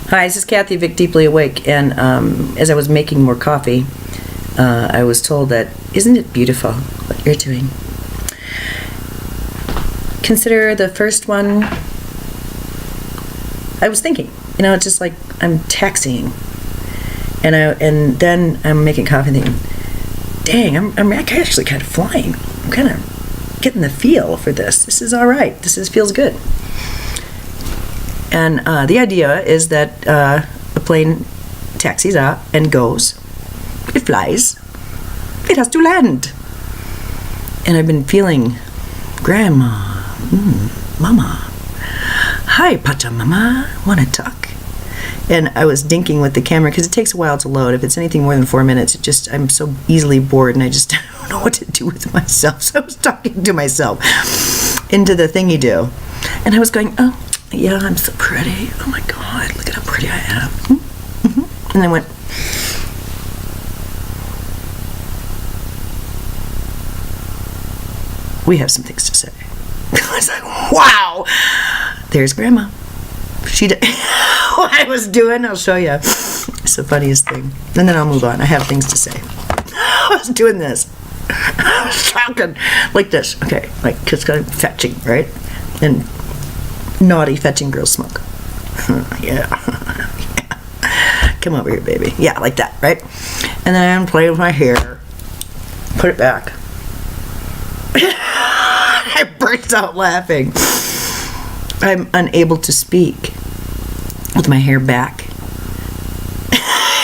Hi, this is Kathy Vick, Deeply Awake, and as I was making more coffee, I was told that, isn't it beautiful what you're doing? Consider the first one. I was thinking, it's just like I'm taxiing, and then I'm making coffee thinking, dang, I'm actually kind of flying. I'm kind of getting the feel for this. This is all right. Feels good. And the idea is that a plane taxis out and goes. It flies. It has to land. And I've been feeling, Grandma, Mama, hi, Pachamama, want to talk? And I was dinking with the camera because it takes a while to load. If it's anything more than 4 minutes, I'm so easily bored and I just don't know what to do with myself. So I was talking to myself into the thingy do. And I was going, oh, yeah, I'm so pretty. Oh my God, look at how pretty I am. Mm-hmm. And I went, we have some things to say. I was like, wow, there's Grandma. She did what I was doing. I'll show you. It's the funniest thing. And then I'll move on. I have things to say. I was doing this. I was talking like this. Okay, like, because I'm fetching, right? And naughty fetching girls smoke. Yeah. Come over here, baby. Yeah, like that, right? And then I'm playing with my hair. Put it back. I burst out laughing. I'm unable to speak with my hair back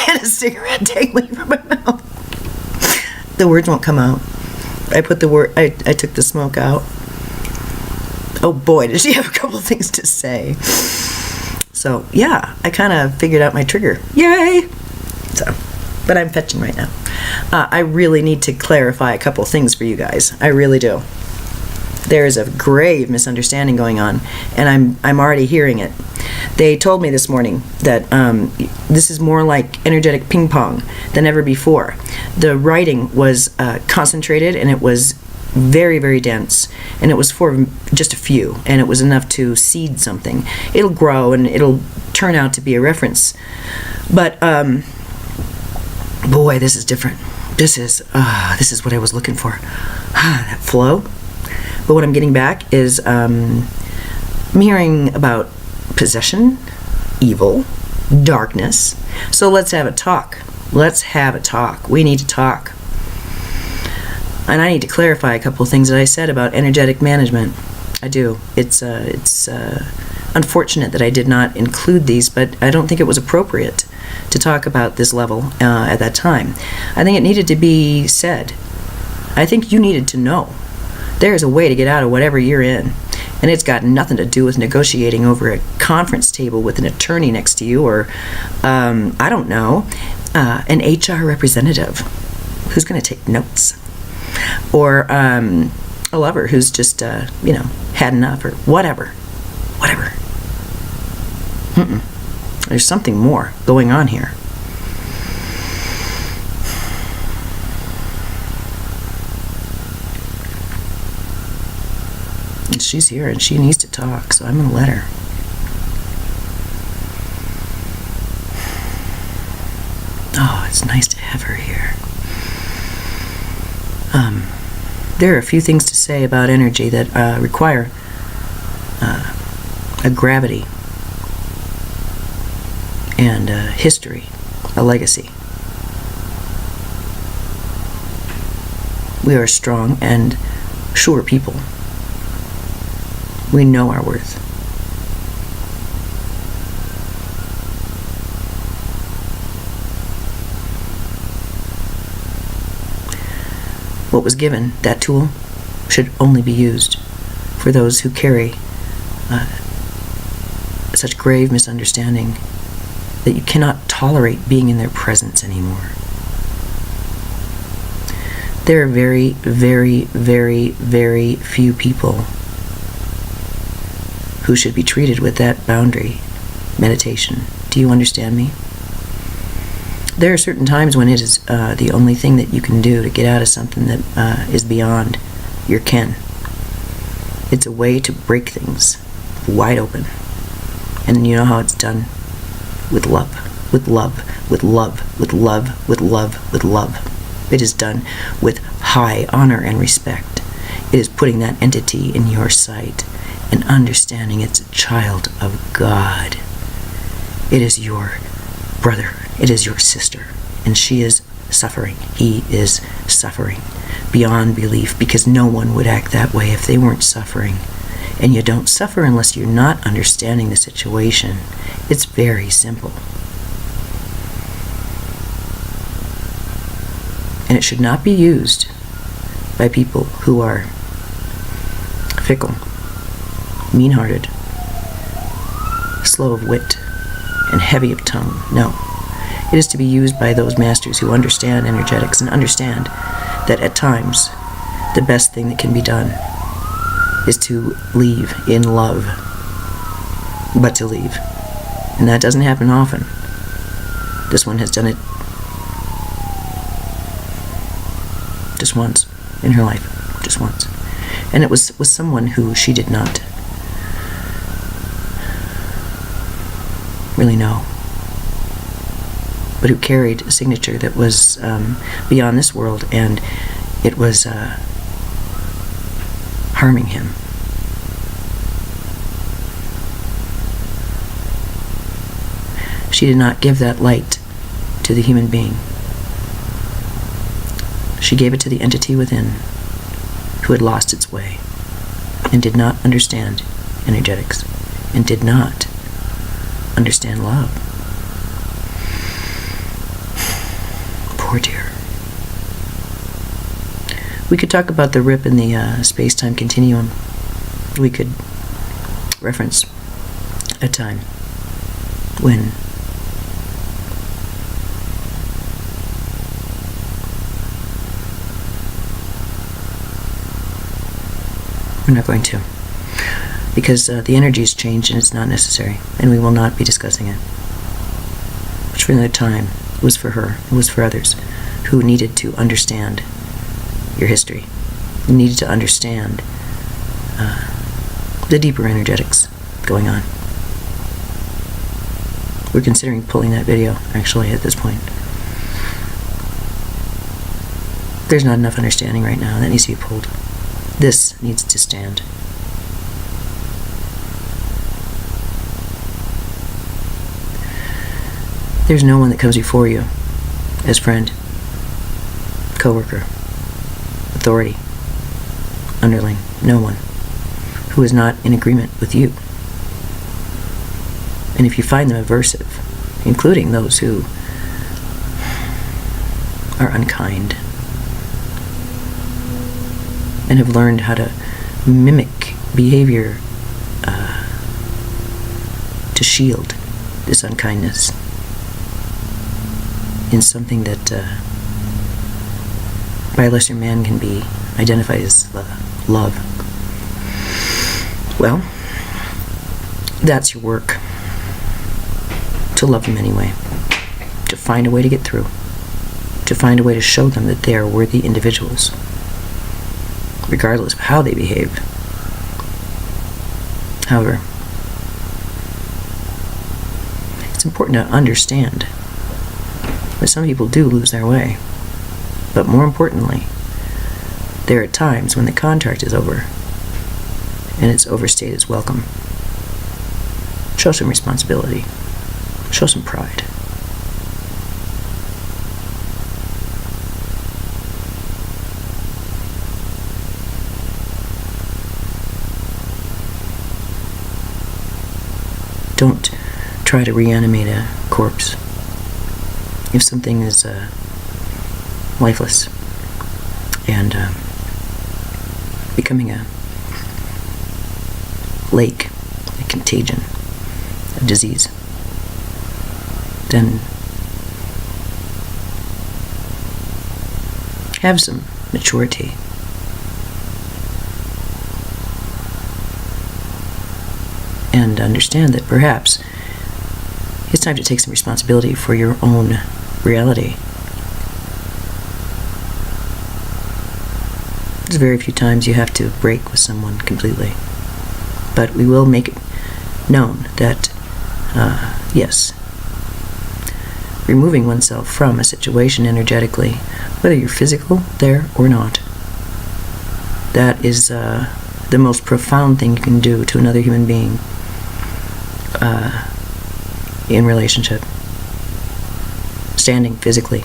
and a cigarette dangling from my mouth. The words won't come out. I took the smoke out. Oh boy, does she have a couple of things to say. So yeah, I kind of figured out my trigger. Yay! So, but I'm fetching right now. I really need to clarify a couple things for you guys. I really do. There is a grave misunderstanding going on, and I'm already hearing it. They told me this morning that this is more like energetic ping pong than ever before. The writing was concentrated, and it was very, very dense, and it was for just a few, and it was enough to seed something. It'll grow, and it'll turn out to be a reference. But boy, this is different. This is what I was looking for. That flow. But what I'm getting back is I'm hearing about possession, evil, darkness. So let's have a talk. We need to talk. And I need to clarify a couple of things that I said about energetic management. I do. It's unfortunate that I did not include these, but I don't think it was appropriate to talk about this level at that time. I think it needed to be said. I think you needed to know. There's a way to get out of whatever you're in, and it's got nothing to do with negotiating over a conference table with an attorney next to you, or I don't know, an HR representative who's going to take notes, or a lover who's just had enough, or whatever. There's something more going on here. And she's here and she needs to talk, so I'm going to let her. Oh, it's nice to have her here. There are a few things to say about energy that require a gravity and a history, a legacy. We are strong and sure people. We know our worth. What was given, that tool, should only be used for those who carry such grave misunderstanding that you cannot tolerate being in their presence anymore. There are very, very, very, very few people who should be treated with that boundary meditation. Do you understand me? There are certain times when it is the only thing that you can do to get out of something that is beyond your ken. It's a way to break things wide open. And you know how it's done? with love, with love, with love, with love, with love, with love. It is done with high honor and respect. It is putting that entity in your sight and understanding it's a child of God. It is your brother. It is your sister. And she is suffering. He is suffering beyond belief, because no one would act that way if they weren't suffering. And you don't suffer unless you're not understanding the situation. It's very simple. And it should not be used by people who are fickle, mean-hearted, slow of wit, and heavy of tongue. No. It is to be used by those masters who understand energetics and understand that at times the best thing that can be done is to leave in love, but to leave. And that doesn't happen often. This one has done it just once in her life, just once. And it was someone who she did not really know, but who carried a signature that was beyond this world, and it was harming him. She did not give that light to the human being. She gave it to the entity within, who had lost its way and did not understand energetics and did not understand love. Poor dear. We could talk about the rip in the space-time continuum. We could reference a time when we're not going to, because the energy has changed and it's not necessary, and we will not be discussing it. Which for another time, it was for her, it was for others who needed to understand your history, who needed to understand the deeper energetics going on. We're considering pulling that video, actually, at this point. There's not enough understanding right now. That needs to be pulled. This needs to stand. There's no one that comes before you as friend, co-worker, authority, underling, no one who is not in agreement with you. And if you find them aversive, including those who are unkind and have learned how to mimic behavior to shield this unkindness in something that by a lesser man can be identified as love. Well, that's your work. To love them anyway. To find a way to get through. To find a way to show them that they are worthy individuals, regardless of how they behave. However, it's important to understand that some people do lose their way. But more importantly, there are times when the contract is over and it's overstayed its welcome. Show some responsibility. Show some pride. Don't try to reanimate a corpse. If something is lifeless and becoming a lake, a contagion, a disease, then have some maturity. And understand that perhaps it's time to take some responsibility for your own reality. There's very few times you have to break with someone completely. But we will make it known that, yes, removing oneself from a situation energetically, whether you're physical there or not. That is the most profound thing you can do to another human being in relationship. Standing physically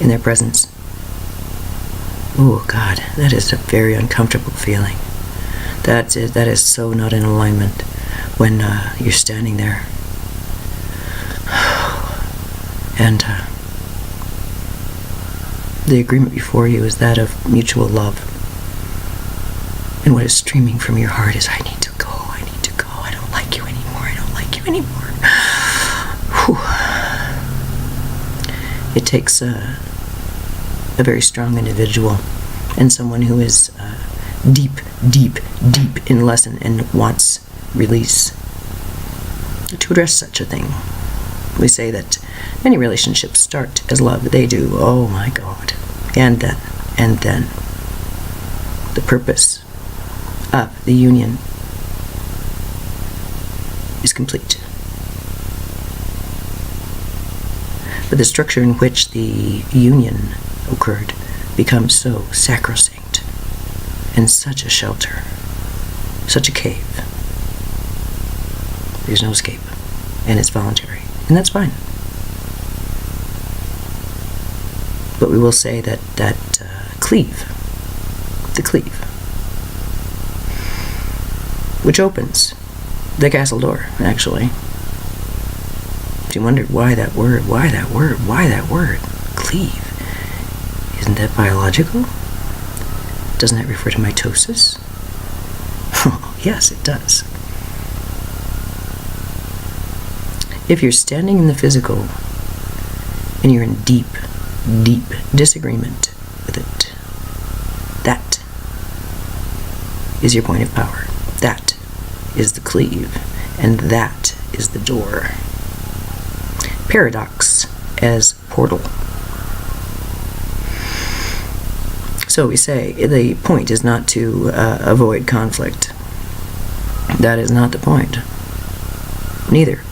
in their presence. Oh God, that is a very uncomfortable feeling. That is so not in alignment when you're standing there. And the agreement before you is that of mutual love. And what is streaming from your heart is, I need to go, I don't like you anymore. Whew. It takes a very strong individual and someone who is deep in lesson and wants release to address such a thing. We say that many relationships start as love. They do. Oh my God. And then the purpose of the union is complete. But the structure in which the union occurred becomes so sacrosanct and such a shelter, such a cave. There's no escape, and it's voluntary, and that's fine. But we will say that the cleave, which opens the castle door, actually. If you wondered why that word, cleave, isn't that biological? Doesn't that refer to mitosis? Oh, yes, it does. If you're standing in the physical and you're in deep disagreement with it, that is your point of power. That is the cleave, and that is the door. Paradox as portal. So we say the point is not to avoid conflict. That is not the point. Neither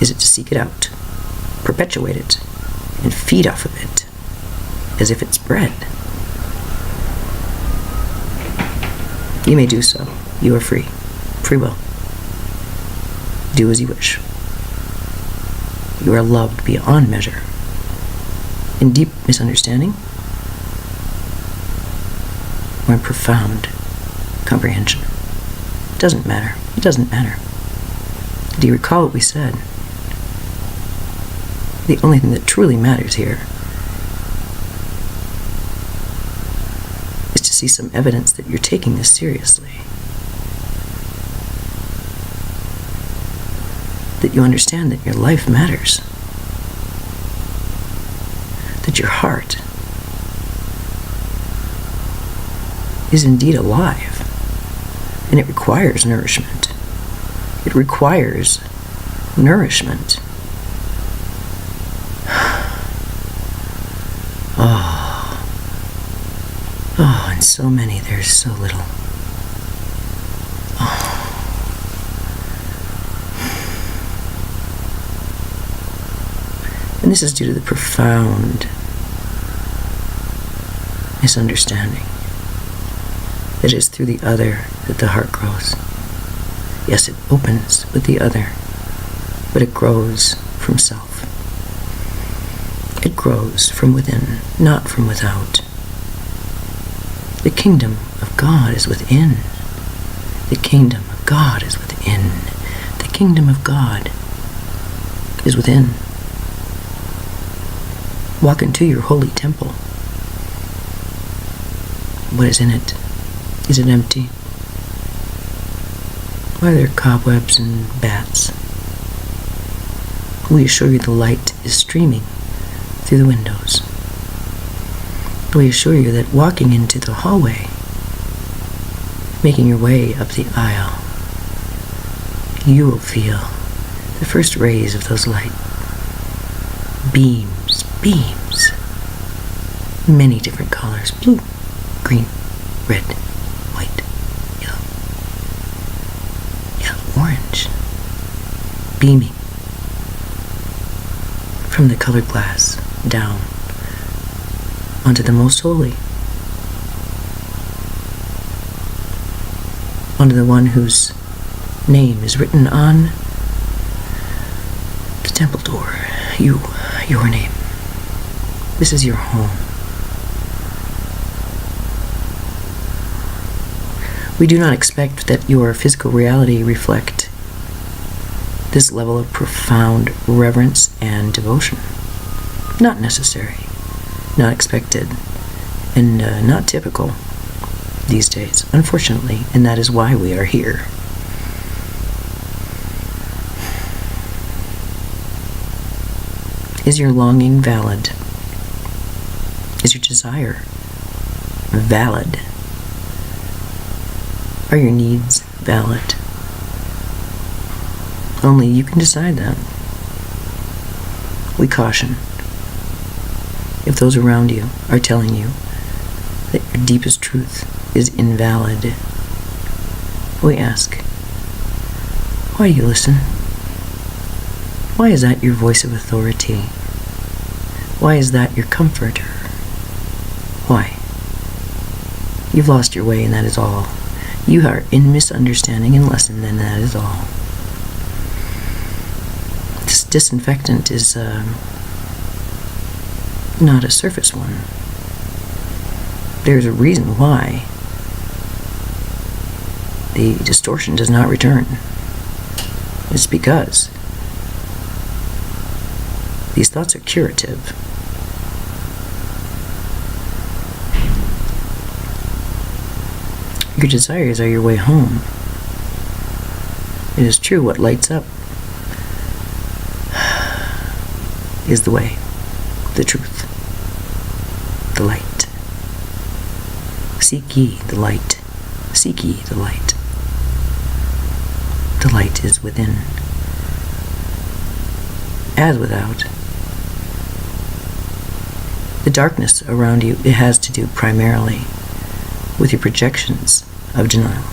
is it to seek it out, perpetuate it, and feed off of it as if it's bread. You may do so. You are free. Free will. Do as you wish. You are loved beyond measure. In deep misunderstanding or in profound comprehension. It doesn't matter. It doesn't matter. Do you recall what we said? The only thing that truly matters here is to see some evidence that you're taking this seriously. That you understand that your life matters. That your heart is indeed alive. And it requires nourishment. It requires nourishment. Oh, and so many, there's so little. And this is due to the profound misunderstanding. It is through the other that the heart grows. Yes, it opens with the other, but it grows from self. It grows from within, not from without. The kingdom of God is within. The kingdom of God is within. The kingdom of God is within. Walk into your holy temple. What is in it? Is it empty? Why are there cobwebs and bats? We assure you the light is streaming through the windows. We assure you that walking into the hallway, making your way up the aisle, you will feel the first rays of those light beams, many different colors, blue, green, red, white, yellow, orange, beaming from from the colored glass down onto the most holy, onto the one whose name is written on the temple door. Your name. This is your home. We do not expect that your physical reality reflect this level of profound reverence and devotion. Not necessary, not expected, and not typical these days, unfortunately, and that is why we are here. Is your longing valid? Is your desire valid? Are your needs valid? Only you can decide that. We caution. If those around you are telling you that your deepest truth is invalid, we ask, why do you listen? Why is that your voice of authority? Why is that your comforter? Why? You've lost your way, and that is all. You are in misunderstanding and lesson, and that is all. This disinfectant is not a surface one. There's a reason why the distortion does not return. It's because these thoughts are curative. Your desires are your way home. It is true, what lights up is the way, the truth, the light. Seek ye the light. Seek ye the light. The light is within, as without. The darkness around you, it has to do primarily with your projections of denial.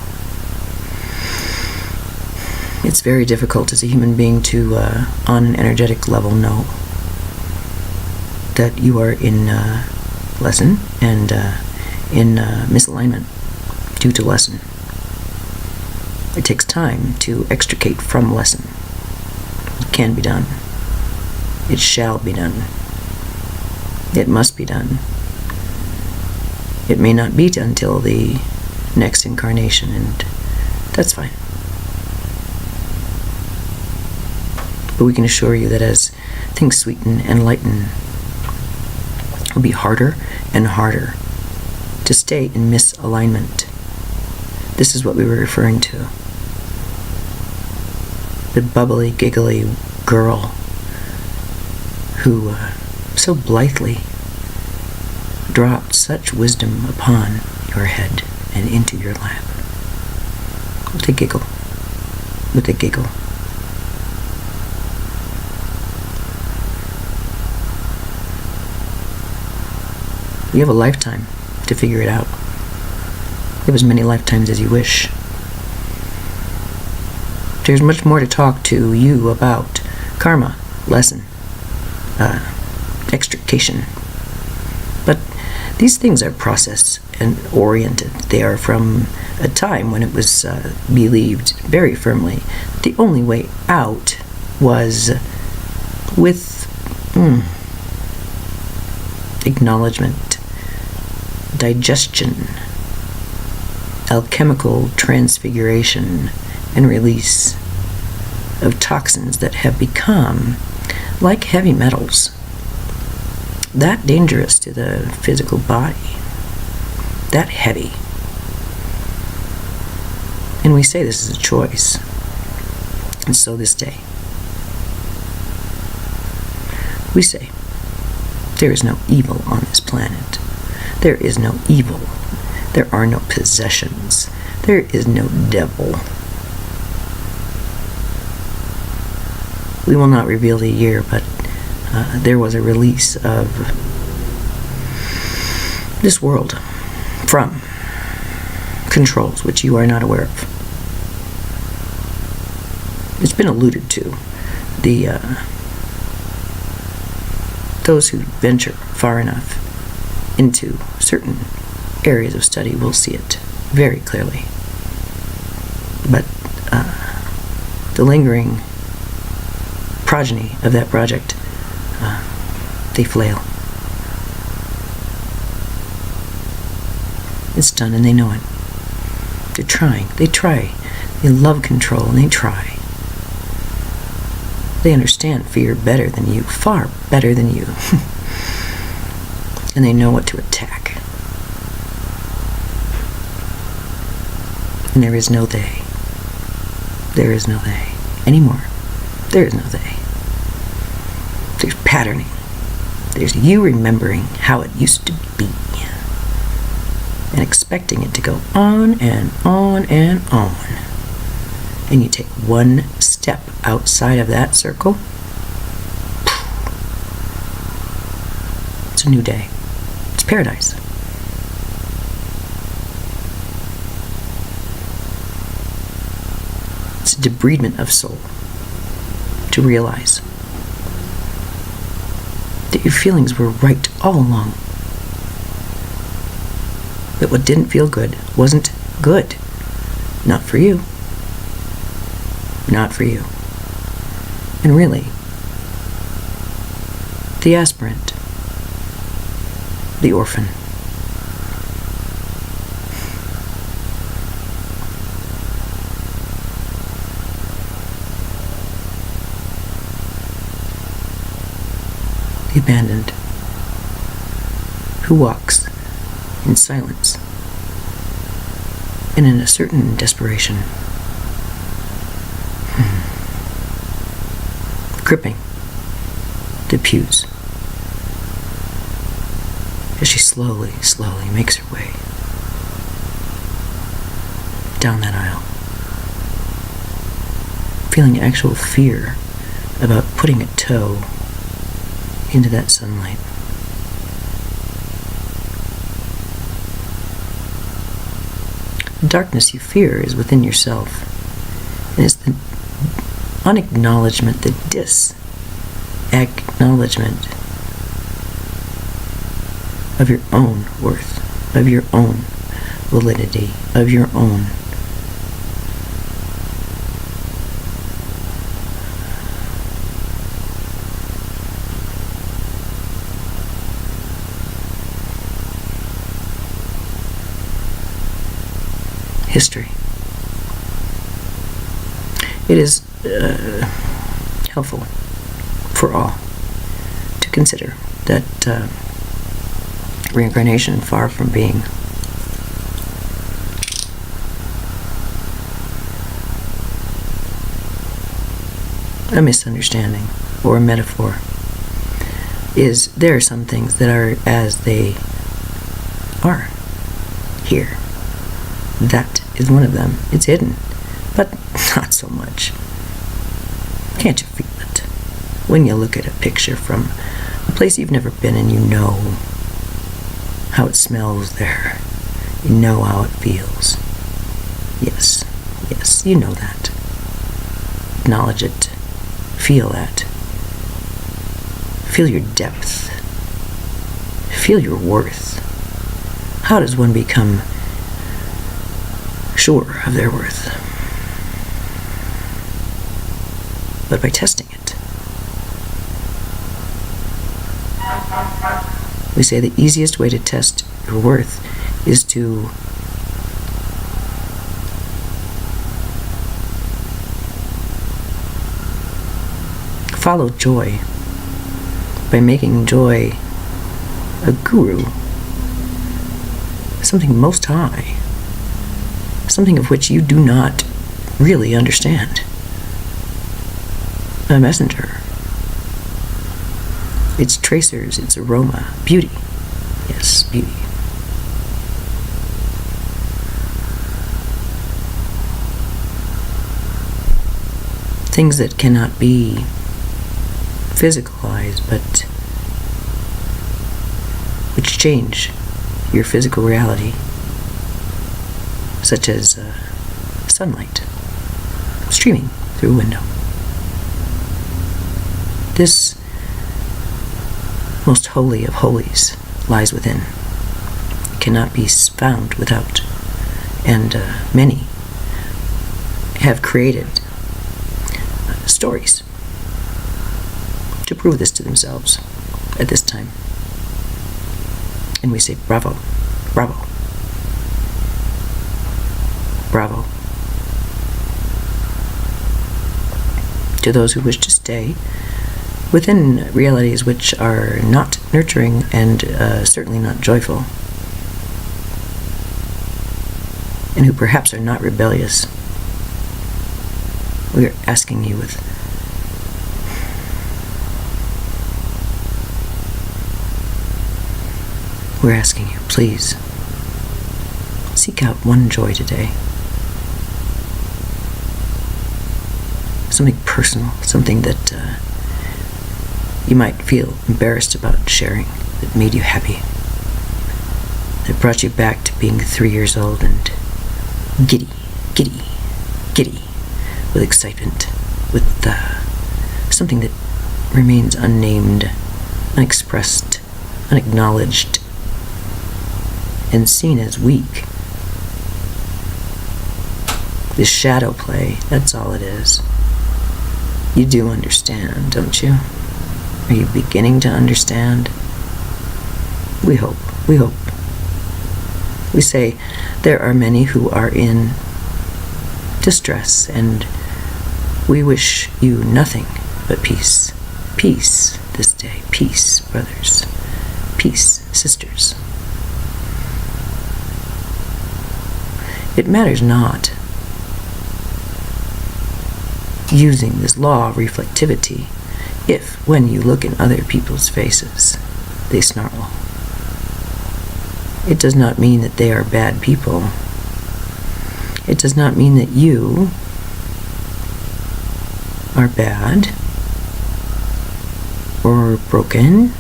It's very difficult as a human being to, on an energetic level, know that you are in lesson and in misalignment due to lesson. It takes time to extricate from lesson. It can be done. It shall be done. It must be done. It may not be done until the next incarnation, and that's fine. But we can assure you that as things sweeten and lighten, it will be harder and harder to stay in misalignment. This is what we were referring to. The bubbly, giggly girl who so blithely dropped such wisdom upon your head and into your lap. With a giggle. With a giggle. You have a lifetime to figure it out. Live as many lifetimes as you wish. There's much more to talk to you about karma, lesson, extrication. But these things are process and oriented. They are from a time when it was believed very firmly that the only way out was with acknowledgement, digestion, alchemical transfiguration, and release of toxins that have become like heavy metals, that dangerous to the physical body, that heavy. And we say this is a choice. And so this day, we say, there is no evil on this planet. There is no evil. There are no possessions. There is no devil. We will not reveal the year, but there was a release of this world from controls which you are not aware of. It's been alluded to. The Those who venture far enough into certain areas of study will see it very clearly. But the lingering progeny of that project, they flail. It's done and they know it. They're trying. They try. They love control and they try. They understand fear better than you, far better than you. And they know what to attack. And there is no they. There is no they. Anymore. There is no they. There's patterning. There's you remembering how it used to be. And expecting it to go on and on and on. And you take one step outside of that circle, it's a new day. It's paradise. It's a debridement of soul to realize that your feelings were right all along. That what didn't feel good wasn't good. Not for you. Not for you. And really, the aspirant, the orphan, the abandoned, who walks in silence and in a certain desperation, gripping the pews as she slowly makes her way down that aisle, feeling actual fear about putting a toe into that sunlight. The darkness you fear is within yourself, and it's the unacknowledgement, the disacknowledgement of your own worth, of your own validity, of your own history. It is helpful for all to consider that reincarnation, far from being a misunderstanding or a metaphor, is there are some things that are as they are here. That is one of them. It's hidden, but not so much. Can't you feel it? When you look at a picture from a place you've never been and you know how it smells there. You know how it feels. Yes, you know that. Acknowledge it. Feel that. Feel your depth. Feel your worth. How does one become sure of their worth? But by testing it. We say the easiest way to test your worth is to follow joy by making joy a guru, something most high, something of which you do not really understand. A messenger. Its tracers, its aroma, beauty. Yes, beauty. Things that cannot be physicalized, but which change your physical reality, such as sunlight streaming through a window. This most holy of holies lies within, cannot be found without. And many have created stories to prove this to themselves at this time. And we say, bravo, bravo, bravo. To those who wish to stay within realities which are not nurturing and certainly not joyful, and who perhaps are not rebellious, we are asking you we're asking you, please, seek out one joy today. Something personal, something that you might feel embarrassed about sharing, that made you happy, that brought you back to being 3 years old and giddy with excitement, with something that remains unnamed, unexpressed, unacknowledged, and seen as weak. This shadow play, that's all it is. You do understand, don't you? Are you beginning to understand? We hope. We say there are many who are in distress, and we wish you nothing but peace. Peace this day. Peace, brothers. Peace, sisters. It matters not using this law of reflectivity if, when you look in other people's faces, they snarl. It does not mean that they are bad people. It does not mean that you are bad or broken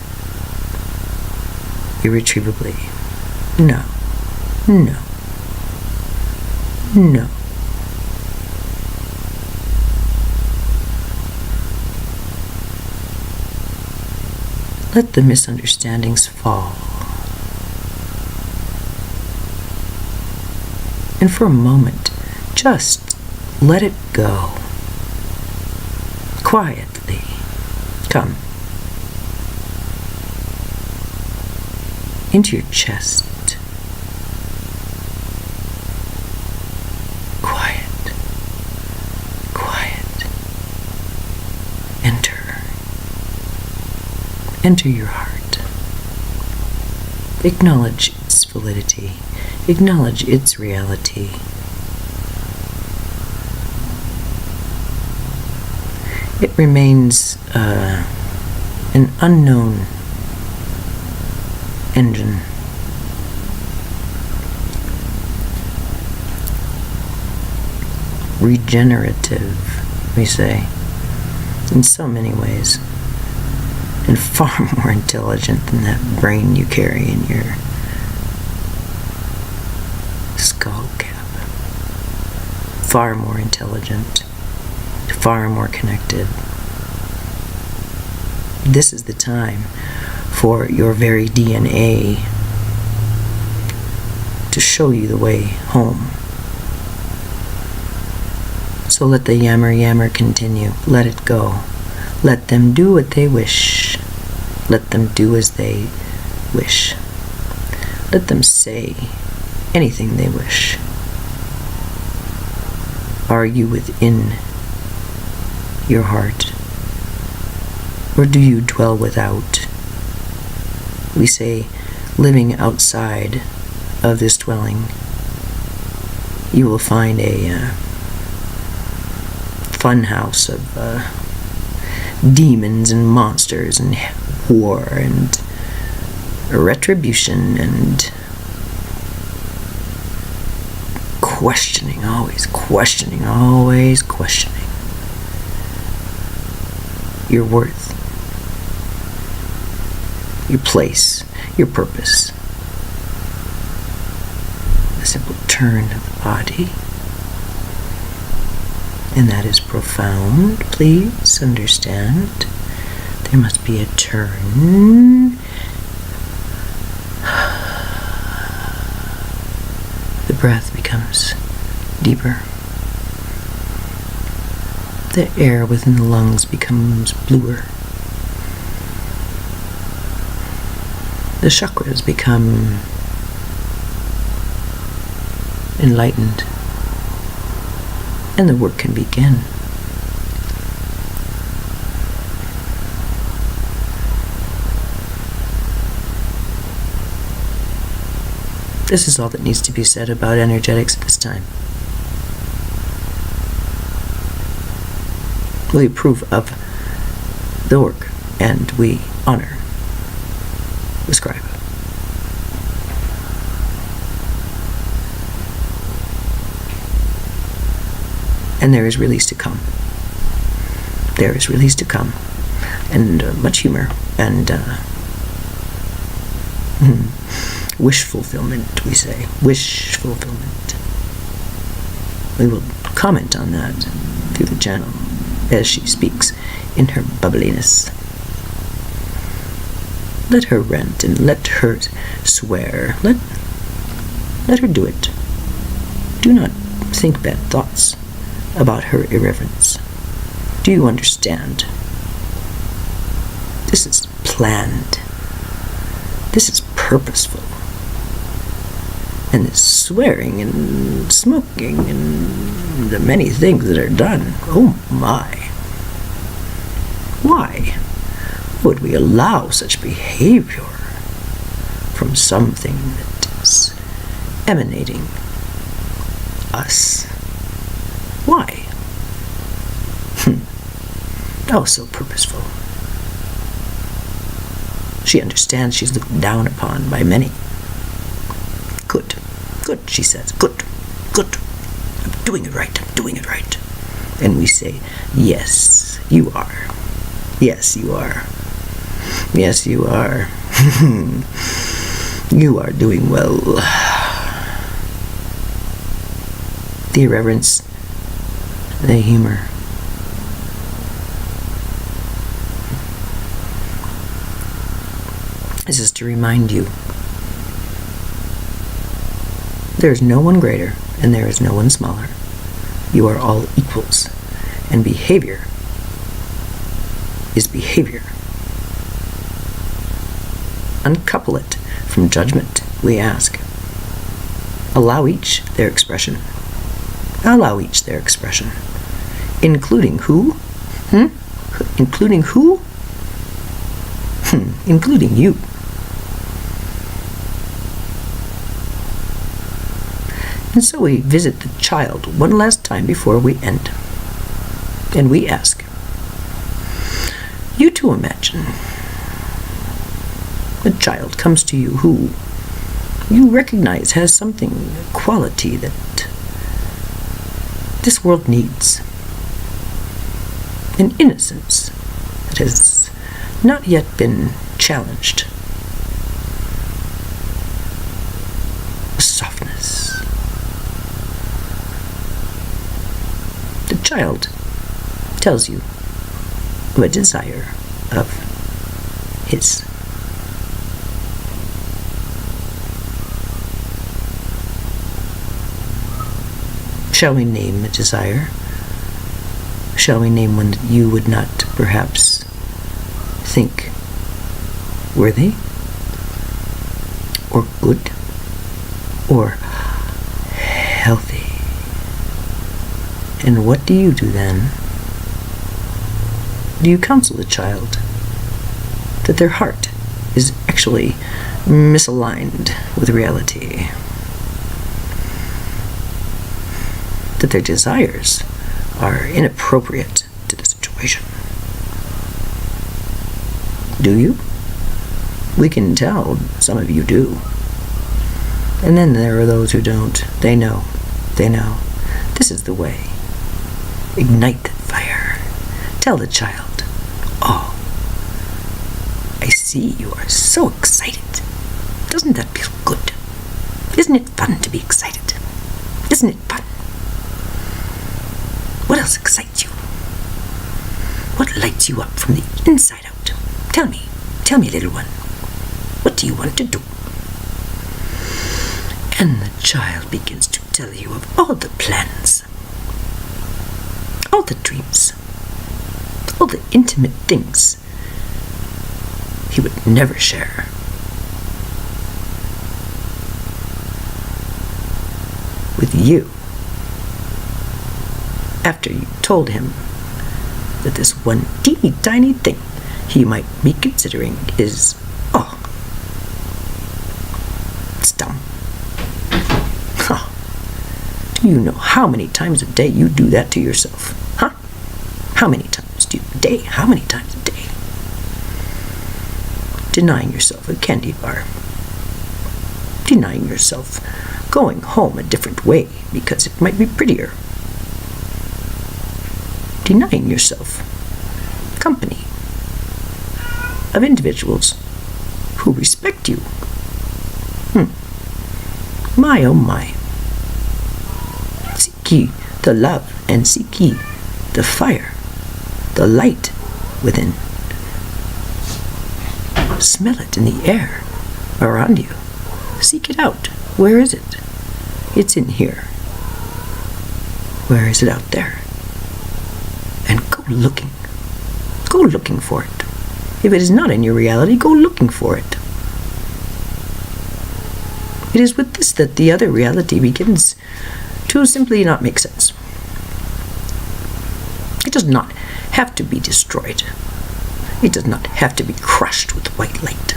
irretrievably. No. Let the misunderstandings fall. And for a moment, just let it go. Quietly. Come. Into your chest. Quiet. Enter your heart. Acknowledge its validity. Acknowledge its reality. It remains an unknown engine. Regenerative, we say, in so many ways. And far more intelligent than that brain you carry in your skull cap. Far more intelligent, far more connected. This is the time for your very DNA to show you the way home. So let the yammer continue. Let it go. Let them do what they wish. Let them do as they wish. Let them say anything they wish. Are you within your heart? Or do you dwell without? We say, living outside of this dwelling, you will find a fun house of demons and monsters and war and retribution and questioning, always questioning your worth, your place, your purpose. A simple turn of the body. And that is profound. Please understand There must be a turn. The breath becomes deeper. The air within the lungs becomes bluer. The chakras become enlightened, and the work can begin. This is all that needs to be said about energetics at this time. We approve of the work, and we honor the scribe. And there is release to come. There is release to come. And much humor and wish fulfillment, we say. Wish fulfillment. We will comment on that through the channel as she speaks in her bubbliness. Let her rant and let her swear. Let her do it. Do not think bad thoughts about her irreverence. Do you understand? This is planned. This is purposeful. And this swearing and smoking and the many things that are done, oh my. Why would we allow such behavior from something that is emanating us? Why? Oh, so purposeful. She understands she's looked down upon by many. Good, good, she says. Good, good. I'm doing it right, I'm doing it right. And we say, yes, you are. Yes, you are. Yes, you are. You are doing well. The irreverence, the humor. This is to remind you there is no one greater and there is no one smaller. You are all equals, and behavior is behavior. Uncouple it from judgment, we ask. Allow each their expression. Allow each their expression. Including who? Including who? Including you. And so we visit the child one last time before we end. And we ask, you to imagine a child comes to you who you recognize has something, a quality that this world needs. An innocence that has not yet been challenged. A softness. The child tells you of a desire of his. Shall we name a desire? Shall we name one that you would not perhaps think worthy or good or healthy? And what do you do then? Do you counsel the child that their heart is actually misaligned with reality? That their desires are inappropriate to the situation? Do you? We can tell some of you do. And then there are those who don't. They know. They know. This is the way. Ignite that fire. Tell the child, oh, I see you are so excited. Doesn't that feel good? Isn't it fun to be excited? Isn't it fun? What else excites you? What lights you up from the inside out? Tell me, little one, what do you want to do? And the child begins to tell you of all the plans, all the dreams, all the intimate things he would never share. With you, after you told him that this one teeny tiny thing he might be considering is, it's dumb. Do you know how many times a day you do that to yourself? Huh? How many times a day? How many times a day? Denying yourself a candy bar. Denying yourself going home a different way because it might be prettier. Denying yourself company of individuals who respect you. My oh my. Seek ye the love and seek ye the fire, the light within. Smell it in the air around you. Seek it out. Where is it? It's in here. Where is it out there? And go looking. Go looking for it. If it is not in your reality, go looking for it. It is with this that the other reality begins to simply not make sense. It does not have to be destroyed. It does not have to be crushed with white light.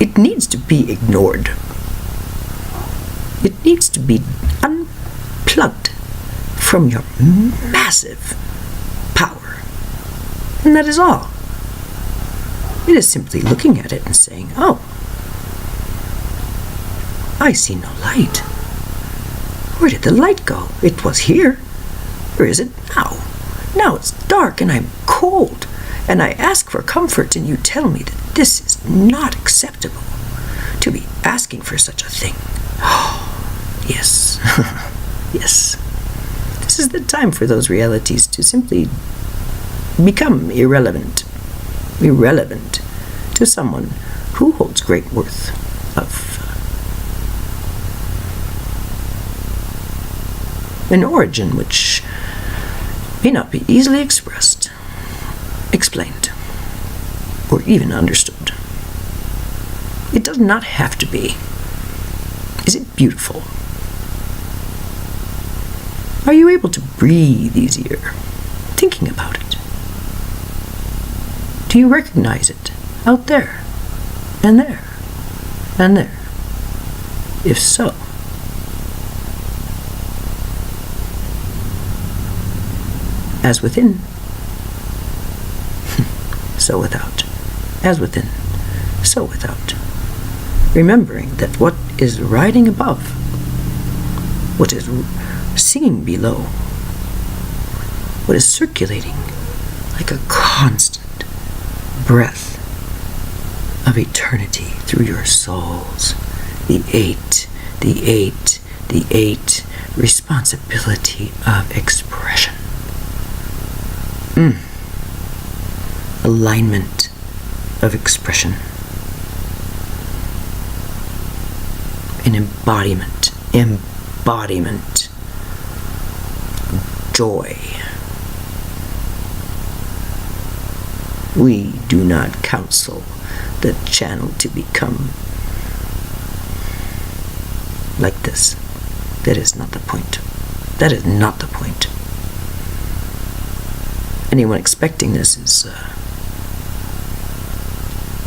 It needs to be ignored. It needs to be unplugged from your massive power. And that is all. It is simply looking at it and saying, I see no light. Where did the light go? It was here. Where is it now? Now it's dark and I'm cold. And I ask for comfort and you tell me that this is not acceptable. To be asking for such a thing. Yes. Yes. This is the time for those realities to simply become irrelevant. Irrelevant to someone who holds great worth of an origin which may not be easily expressed, explained, or even understood. It does not have to be. Is it beautiful? Are you able to breathe easier thinking about it? Do you recognize it out there, and there, and there? If so, as within, so without. As within, so without. Remembering that what is riding above, what is singing below, what is circulating like a constant breath of eternity through your souls, the eight responsibility of expression. Alignment of expression. An embodiment. Joy. We do not counsel the channel to become like this. That is not the point. That is not the point. Anyone expecting this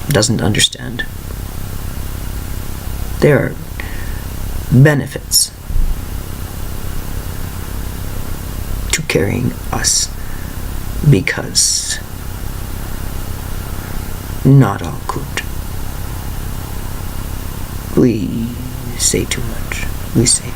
doesn't understand. There are benefits to carrying us because not all could. We say too much. We say too much.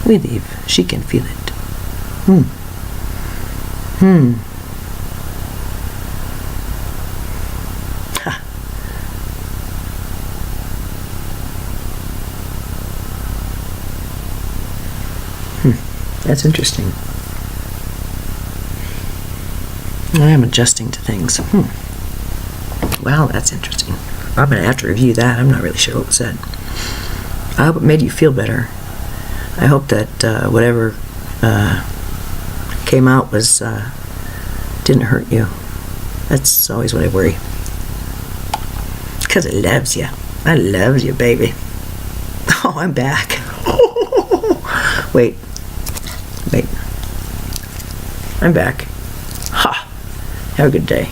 We leave. She can feel it. That's interesting. I am adjusting to things. Wow, that's interesting. I'm going to have to review that. I'm not really sure what was said. I hope it made you feel better. I hope that whatever came out was didn't hurt you. That's always what I worry. Because it loves you. I love you, baby. Oh, I'm back. Wait. I'm back. Ha! Have a good day.